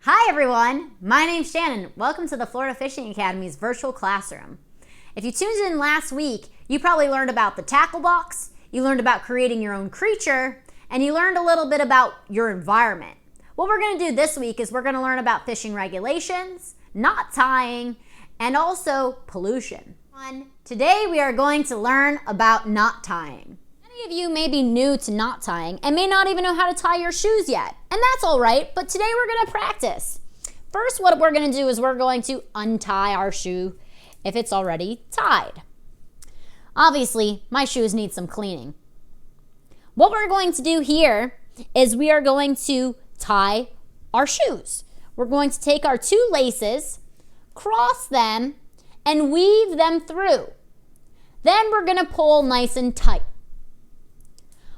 Hi everyone, my name's Shannon. Welcome to the Florida Fishing Academy's virtual classroom. If you tuned in last week, you probably learned about the tackle box, you learned about creating your own creature, and you learned a little bit about your environment. What we're going to do this week is we're going to learn about fishing regulations, knot tying, and also pollution. Today we are going to learn about knot tying. Many of you may be new to knot tying and may not even know how to tie your shoes yet. And that's all right, but today we're going to practice. First, what we're going to do is we're going to untie our shoe if it's already tied. Obviously, my shoes need some cleaning. What we're going to do here is we are going to tie our shoes. We're going to take our two laces, cross them, and weave them through. Then we're going to pull nice and tight.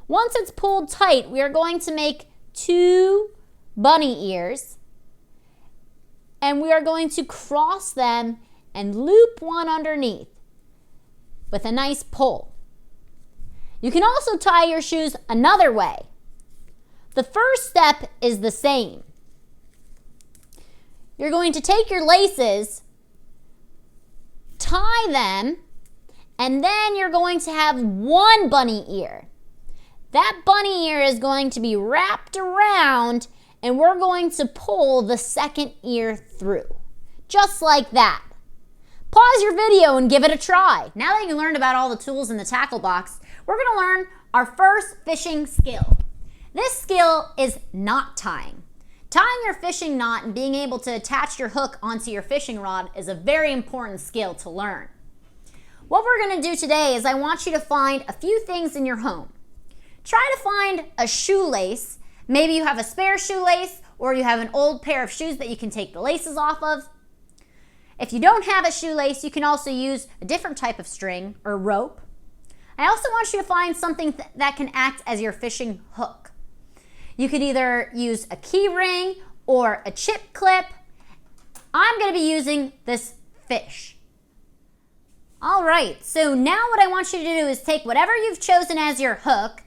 Once it's pulled tight, we are going to make two bunny ears, and we are going to cross them and loop one underneath with a nice pull. You can also tie your shoes another way. The first step is the same. You're going to take your laces, tie them, and then you're going to have one bunny ear. That bunny ear is going to be wrapped around, and we're going to pull the second ear through. Just like that. Pause your video and give it a try. Now that you learned about all the tools in the tackle box, we're going to learn our first fishing skill. This skill is knot tying. Tying your fishing knot and being able to attach your hook onto your fishing rod is a very important skill to learn. What we're going to do today is I want you to find a few things in your home. Try to find a shoelace. Maybe you have a spare shoelace or you have an old pair of shoes that you can take the laces off of. If you don't have a shoelace, you can also use a different type of string or rope. I also want you to find something that can act as your fishing hook. You could either use a key ring or a chip clip. I'm going to be using this fish. All right, so now what I want you to do is take whatever you've chosen as your hook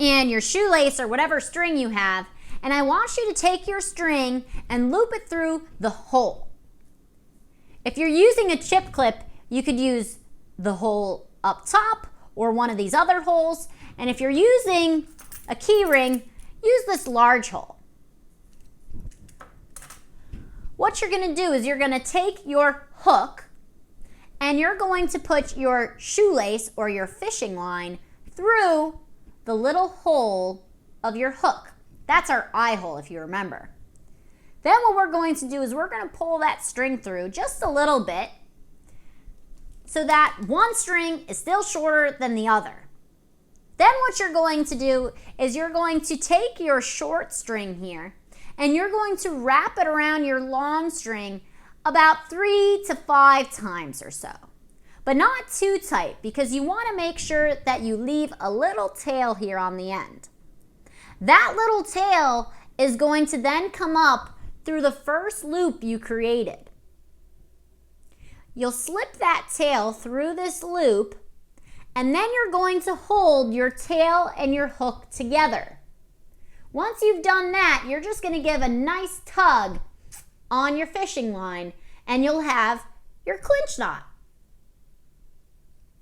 and your shoelace or whatever string you have, and I want you to take your string and loop it through the hole. If you're using a chip clip, you could use the hole up top or one of these other holes, and if you're using a key ring, use this large hole. What you're going to do is you're going to take your hook and you're going to put your shoelace or your fishing line through the little hole of your hook. That's our eye hole, if you remember. Then what we're going to do is we're going to pull that string through just a little bit so that one string is still shorter than the other. Then what you're going to do is you're going to take your short string here and you're going to wrap it around your long string about 3 to 5 times or so. But not too tight, because you want to make sure that you leave a little tail here on the end. That little tail is going to then come up through the first loop you created. You'll slip that tail through this loop, and then you're going to hold your tail and your hook together. Once you've done that, you're just going to give a nice tug on your fishing line, and you'll have your clinch knot.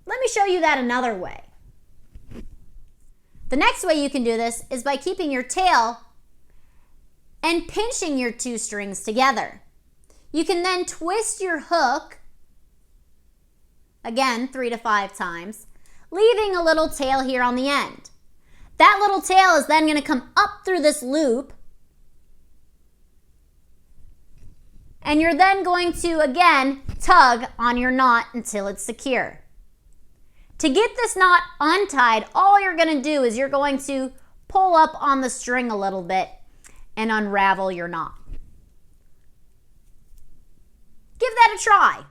Let me show you that another way. The next way you can do this is by keeping your tail and pinching your two strings together. You can then twist your hook, again 3 to 5 times, leaving a little tail here on the end. That little tail is then going to come up through this loop, and you're then going to, again, tug on your knot until it's secure. To get this knot untied, all you're going to do is you're going to pull up on the string a little bit and unravel your knot. Give that a try.